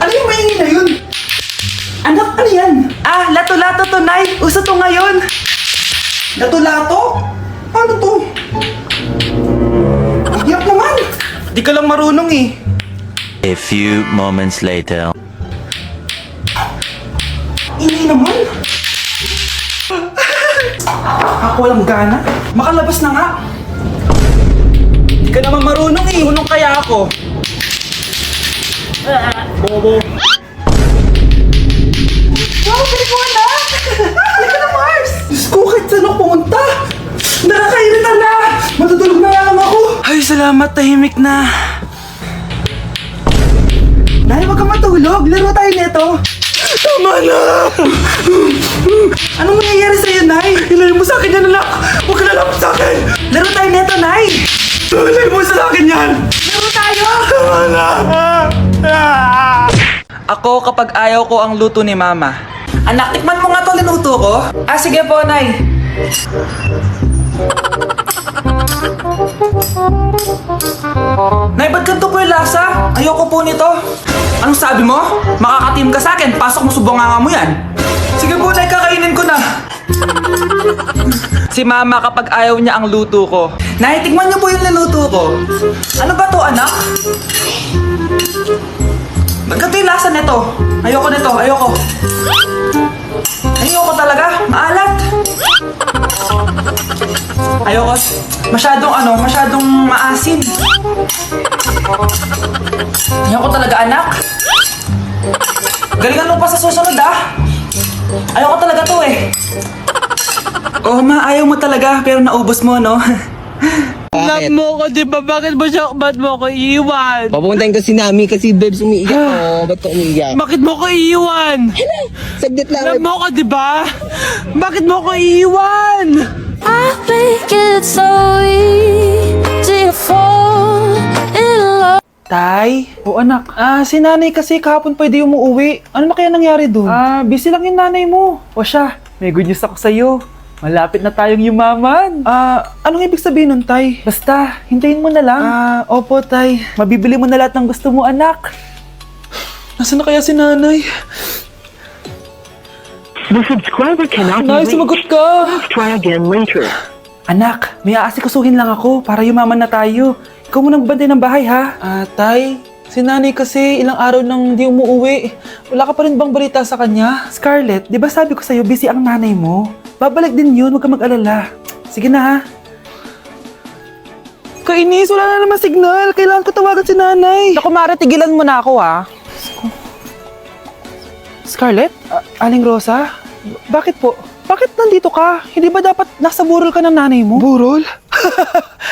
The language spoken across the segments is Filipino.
Ano yung maingay na yun? Anak, ano yan? Ah, lato-lato to, Nay. Uso to ngayon. Lato-lato? Ano to? Iyak naman. Di ka lang marunong eh. A few moments later. Ingay naman. Ako walang gana. Makalabas na nga. Di ka naman marunong eh. Marunong kaya ako. Bobo. Wow, pwede ko na! Halika na, Mars! Diyos ko, kahit saan ako pumunta! Nakakairita na! Matutulog na lang ako! Ay, salamat, tahimik na. Nay, wag kang matulog! Laro tayo nito! Tama na! Anong nangyayari sa'yo, Nay? Ilayo mo sa akin yan, anak! Huwag ka lalapit sa akin! Laro tayo nito, Nay! Ilayo mo sa akin yan! Laro tayo! Tama na! Ako kapag ayaw ko ang luto ni Mama. Anak, tikman mo nga to linuto ko. Ah, sige po, Nay. Nay, ba't ganito po yung lasa? Ayoko po nito. Anong sabi mo? Makakatim ka sa akin. Pasok mo subonganga mo yan. Sige po, Nay, kakainin ko na. Si Mama kapag ayaw niya ang luto ko. Nay, tikman niyo po yung niluto ko. Ano ba to, anak? Ganito yung lasa nito. Ayoko nito, ayoko. Ayoko talaga, maalat. Ayoko. Masyadong maasim. Ayoko talaga, anak. Galingan mo pa sa susunod, ah. Ayoko talaga to eh. Oh, Ma, ayaw mo talaga, pero naubos mo, no? Love mo ko, di ba? Bakit mo ko iiwan? Papuntahin ko si Nami kasi babes umiiyak ko. Ba't ka umiiyak? Bakit mo ko iiwan? Saglit Love lang. mo ko, di ba? Bakit mo ko iiwan? I think it's so easy to fall in love. Tay? O anak, si nanay kasi kahapon pwede umuwi. Ano na kaya nangyari dun? Busy lang yung nanay mo. O siya, may good news ako sa'yo. Malapit na tayong yumaman. Anong ibig sabihin nun, Tay? Basta, hintayin mo na lang. Opo, Tay. Mabibili mo na lahat ng gusto mo, anak. Nasaan na kaya si nanay? The subscriber cannot Nay, be sumagot reached. ka. Try again later. Anak, may aasikasuhin lang ako para yumaman na tayo. Ikaw mo nang bantay ng bahay, ha? Tay, si nanay kasi ilang araw nang di umuwi. Wala ka pa rin bang balita sa kanya? Scarlett, di ba sabi ko sa'yo busy ang nanay mo? Babalik din yun, huwag ka mag-alala. Sige na, ha? Kainis, wala na naman signal. Kailangan ko tawagan si nanay. Naku, Mara, tigilan mo na ako, ha? Scarlett? Aling Rosa? Bakit po? Bakit nandito ka? Hindi ba dapat nasa burol ka ng nanay mo? Burol?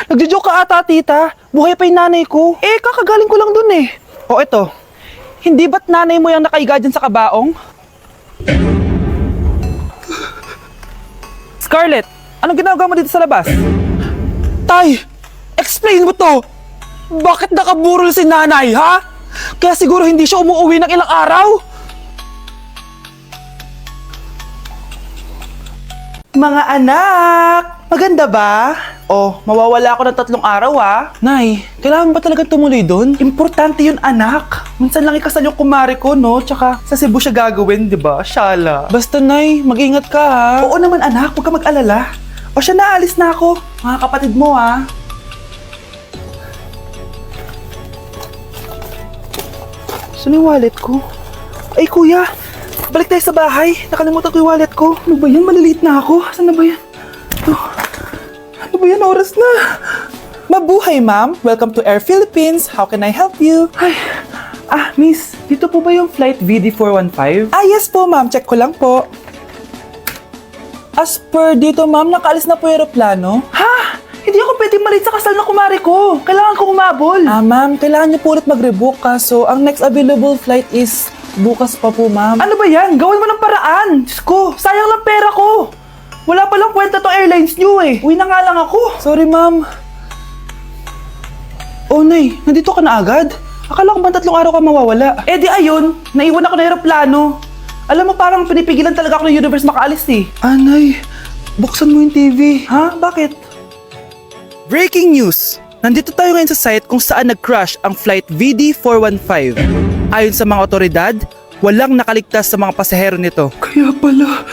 Nagjo-joke ka ata, tita. Buhay pa yung nanay ko. Eh, kakagaling ko lang dun eh. O eto, hindi ba't nanay mo yung nakaiga dyan sa kabaong? Scarlett, anong ginagawa mo dito sa labas? Tay, explain mo to. Bakit nakaburol si nanay, ha? Kaya siguro hindi siya umuwi ng ilang araw? Mga anak, maganda ba? Oh, mawawala ako ng 3 araw, ha? Nay, kailangan ba talaga tumuloy doon? Importante yun, anak. Minsan lang ikasal yung kumare ko, no? Tsaka sa Cebu siya gagawin, di ba? Shala. Basta, Nay, mag-ingat ka, ha? Oo naman, anak. Huwag ka mag-alala. O siya, naalis na ako. Mga kapatid mo, ha? Saan yung wallet ko? Ay, kuya. Balik tayo sa bahay. Nakalimutan ko yung wallet ko. Ano ba yan? Maliliit na ako. Saan na ba yan? Ano ba yan? Oras na. Mabuhay, ma'am. Welcome to Air Philippines. How can I help you? Ay, miss. Dito po ba yung flight VD415? Yes po, ma'am. Check ko lang po. As per dito, ma'am, nakaalis na po yung aeroplano. Ha? Hindi ako pwede malit sa kasal na kumari ko. Kailangan ko umabol. Ma'am, kailangan niyo po ulit mag-rebook kaso ang next available flight is bukas pa po, ma'am. Ano ba yan? Gawin mo ng paraan. Diyos ko, sayang lang pera ko. Wala palang kwenta tong airlines niyo eh. Uwi na nga lang ako. Sorry, ma'am. Oh, Nay, nandito ka na agad? Akala ko ba 3 araw ka mawawala? Eh di ayun, naiwan ako ng aeroplano. Alam mo, parang pinipigilan talaga ako ng universe makaalis eh. Nay, buksan mo yung TV. Ha? Bakit? Breaking news! Nandito tayo ngayon sa site kung saan nag-crash ang flight VD415. Ayon sa mga otoridad, walang nakaligtas sa mga pasahero nito. Kaya pala,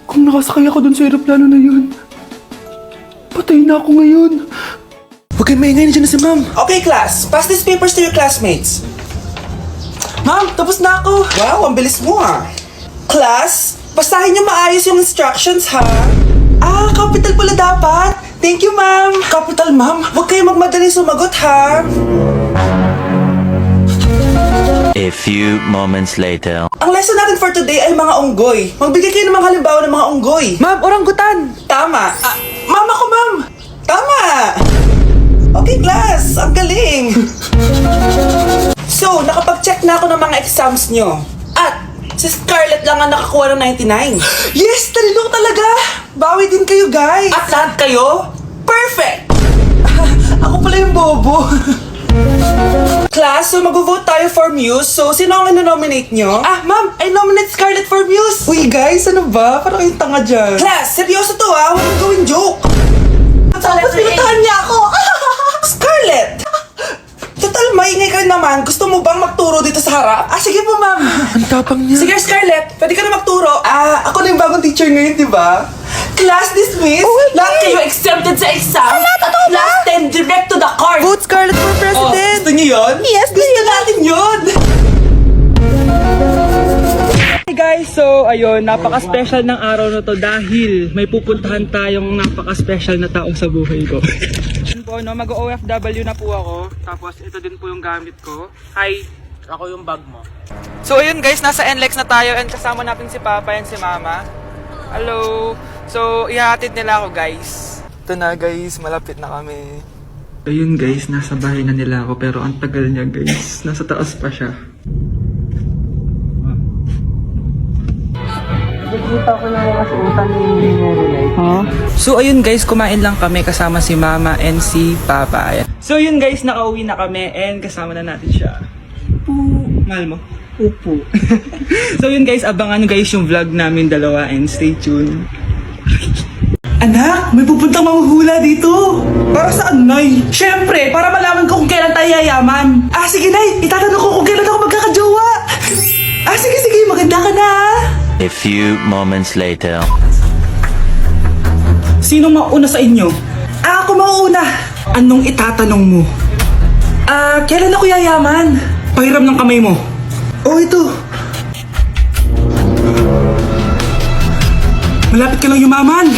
kung nakasakay ako dun sa aeroplano na yun, patay na ako ngayon. Huwag kayo maingay, nandiyan na si ma'am. Okay class, pass these papers to your classmates. Ma'am, tapos na ako. Wow, ang bilis mo ah. Class, basahin niyo maayos yung instructions ha. Ah, capital pala dapat. Thank you, ma'am. Capital, ma'am. Huwag kayo magmadali sumagot, ha? A few moments later. Ang lesson natin for today ay mga unggoy. Magbigay kayo ng mga halimbawa ng mga unggoy. Ma'am, oranggutan. Tama. Ma'am ako, ma'am. Tama. Okay, class. Ang galing. So, nakapag-check na ako ng mga exams nyo. At, si Scarlett lang ang nakakuha ng 99. Yes! Talino talaga! Bawi din kayo, guys! At lahat kayo? Perfect! Ako pala yung bobo. Class, so mag-vote tayo for Muse. So, sino ang nominate nyo? Ah, ma'am! I nominate Scarlett for Muse! Uy, guys, ano ba? Parang yung tanga dyan. Class, seryoso to ha! Huwag mong gawin joke! Tapos pinutahan niya ako! Scarlett! Total, maingay ka naman. Gusto mo bang magturo dito sa harap? Ah, sige po, ma'am. Ang tapang niya. Sige, Scarlett. Pwede ka na magturo. Ah, ako na yung bagong teacher ngayon, di ba? Class dismissed. Lahat kayo exempted sa exam. At class 10 direct to the court. Vote Scarlett for president. Gusto niyo yun? Yes, gusto natin yun. Hey guys, so ayun, napaka-special ng araw na to dahil may pupuntahan tayong napaka-special na taong sa buhay ko. Yun po, no, mag-OFW na po ako, tapos ito din po yung gamit ko. Hi, ako yung bag mo. So ayun guys, nasa NLEX na tayo and kasama natin si Papa and si Mama. Hello! So, ihahatid nila ako guys. Ito na, guys. Malapit na kami. Ayun guys, nasa bahay na nila ako pero ang tagal niya guys. Nasa taas pa siya. So ayun guys, kumain lang kami kasama si Mama and si Papa. Ayan. So yun guys, nakauwi na kami and kasama na natin siya. Mahal mo? Upo. So yun guys, abangan guys yung vlog namin dalawa and stay tuned. Anak, may pupuntang mahuhula dito. Para saan, Nay? Siyempre, para malaman ko kung kailan tayo yayaman. Ah, sige, Nay. Itatanong ko kung kailan ako magkakajowa. Ah, sige, maganda ka na. A few moments later. Sino mauna sa inyo? Ah, ako mauna. Anong itatanong mo? Ah, kailan ako yayaman? Pahiram ng kamay mo. Oh, ito. Malapit ka lang yumaman.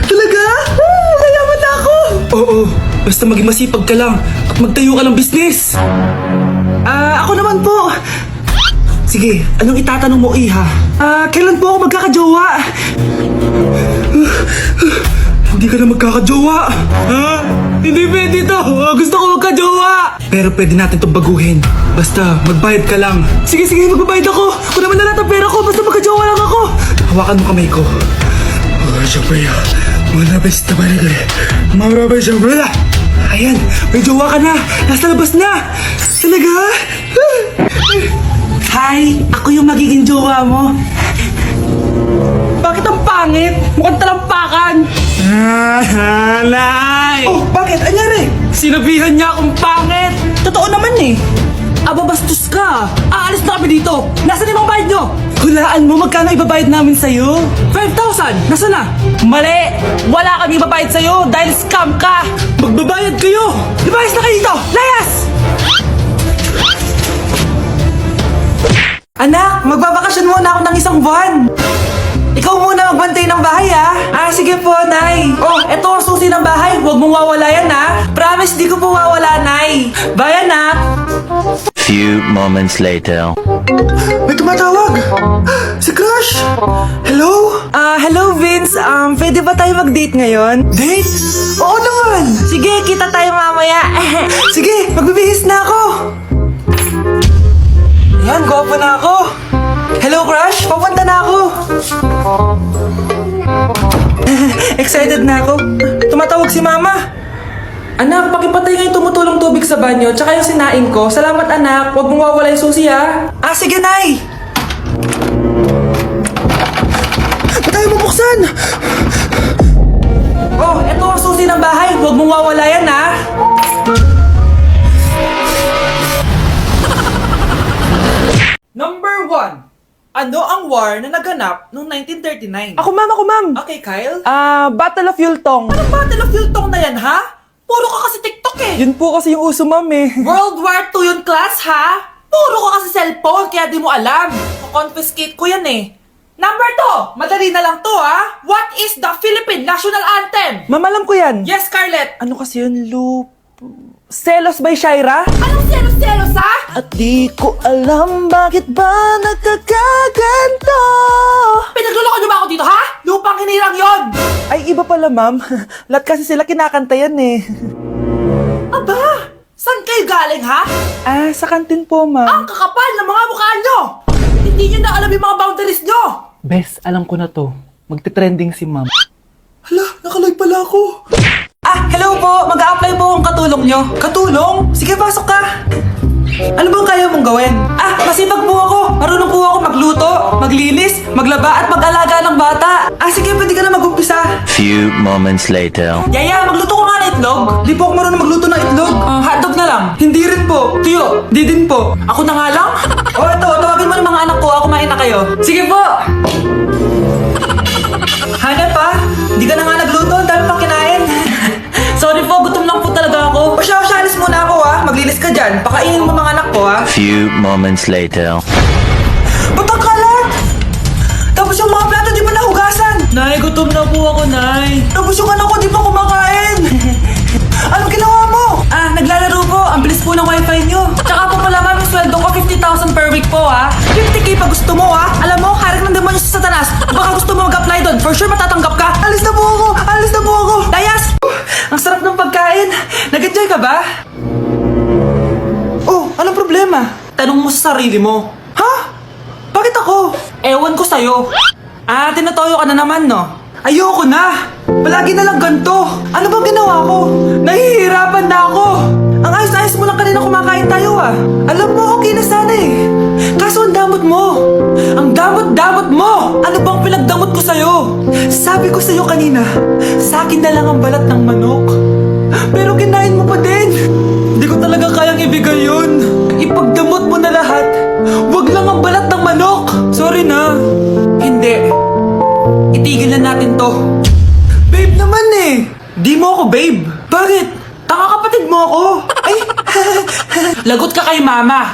Talaga? Mayaman na ako. Oo, basta maging masipag ka lang at magtayo ka ng business. Ah, ako naman po. Sige, anong itatanong mo, Iha? Ah, kailan po ako magkakajowa? Hindi ka na magkakajowa. Ha? Hindi pwede to. Gusto ko magkajowa. Pero pwede natin itong baguhin. Basta, magbayad ka lang. Sige, magbabayad ako. Kung naman na lahat ang pera ko, basta magkajowa lang ako. Hawakan mo kamay ko. Siyempre, manabes na balik eh. Marabes siyempre. Ayan, may jowa ka na. Nasa labas na. Talaga? Hi, ako yung magiging jowa mo. Bakit ang pangit? Mukhang talampakan. Nay! Oh, bakit? Anyari? Sinabihan niya akong pangit. Totoo naman eh. Aba, bastos ka. Aalis na kami dito. Nasaan yung mga bayad nyo? Hulaan mo, magkano ibabayad namin sa'yo? 5,000! Nasaan na? Mali! Wala kami ibabayad sa'yo dahil scam ka! Magbabayad kayo! Ibayas na kayo dito! Layas! Anak, magbabakasyon muna ako ng isang buwan. Ikaw muna magbantay ng bahay, ha? Ah, sige po, Nay. Oh, eto ang susi ng bahay. Huwag mong wawala yan, ha? Promise, di ko po wawala, Nay. Bye, anak. Few moments later. May tumatawag! Si Crush! Hello? Hello Vince. Pwede ba tayo mag-date ngayon? Date? Oo naman! Sige, kita tayo mamaya. Sige, magbibihis na ako! Yan, gwapo na ako! Hello Crush, papunta na ako! Excited na ako. Tumatawag si Mama. Anak, pakipatay nga yung tumutulong tubig sa banyo tsaka yung sinain ko. Salamat anak, huwag mong wawala yung susi ha. Ah, sige Nay! Ba't tayo mabuksan? Oh, eto ang susi ng bahay. Huwag mong wawala yan, ha? Number 1. Ano ang war na naganap noong 1939? Ako ma'am. Okay, Kyle. Battle of Yultong. Anong Battle of Yultong na yan, ha? Puro ka kasi TikTok eh. Yun po kasi yung uso ma'am eh. World War II yun, class, ha? Puro ka kasi cellphone, kaya di mo alam. Confiscate ko yan eh. Number 2. Madali na lang to, ha? What is the Philippine National Anthem? Ma'am, alam ko yan. Yes, Scarlett. Ano kasi yun, Selos by Shaira? Anong selos-selos, ha? At di ko alam bakit ba nagkakaganto. Pinagluloko niyo ba ako dito, ha? Lupang hinirang yon. Ay, iba pala ma'am. Lahat kasi sila kinakanta yan eh. Aba, saan kayo galing, ha? Sa kantin po ma'am. Ang kakapal ng mga mukha nyo. Hindi nyo na alam yung mga boundaries nyo. Bes, alam ko na to. Magte-trending si ma'am. Hala, nakalive pala ako. Hello po. Mag-a-apply po akong katulong nyo. Katulong? Sige, pasok ka. Ano bang kaya mong gawin? Masipag po ako. Marunong po ako magluto, maglinis, maglaba at mag-alaga ng bata. Sige, pwede ka na mag-umpisa. Few moments later. Yaya, magluto ko nga ng itlog. Di po ako marunong magluto ng itlog. Hotdog na lang. Hindi rin po. Tuyo, di din po. Ako na nga lang? Eto, tawagin mo ng mga anak ko. Kumain na kayo. Sige po. Hanep pa? Di ka na nga nagluto. Ang dami pang kinain. Sorry po, gutom lang po talaga ako. Alis muna ako, ha. Maglinis ka dyan. Pakainin mo mga anak ko, ha. Few moments later. Ba't ang kalat? Tapos yung mga plato di pa nahugasan. Nay, gutom na po ako, Nay. Tapos yung anak ko di pa kumakain. Anong ginawa mo? Naglalaro po. Ang bilis po ng wifi nyo. Tsaka po pala, ma'am, yung sweldo ko 50,000 per week po, ha. 50k pa gusto mo, ha. Alam mo, harik ng demonyo sa Satanas. Baka gusto mo mag-apply doon. For sure matatanggap ka. Alis na po ako. Dayas! Ang sarap ng pagkain. Nag-enjoy ka ba? Oh, anong problema? Tanong mo sa sarili mo. Ha? Bakit ako? Ewan ko sa'yo. Tinatoyo ka na naman, no? Ayoko na! Palagi na lang ganito. Ano bang ginawa ko? Nahihirapan na ako. Ang ayos-ayos mo lang kanina kumakain tayo, ah. Alam mo, okay na sana eh. Kaso ang damot mo. Ang damot-damot mo! Ano bang pinagdamot ko sa'yo? Sabi ko sa'yo kanina, sa akin na lang ang balat ng manok. Pero kinain mo pa din. Hindi ko talaga kayang ibigay yun. Ipagdamot mo na lahat. Wag lang ang balat ng manok. Sorry na. Hindi. Itigil na natin to. Babe naman eh. Di mo ako babe. Bakit? Tanga kapatid mo ako. Ay. Lagot ka kay mama.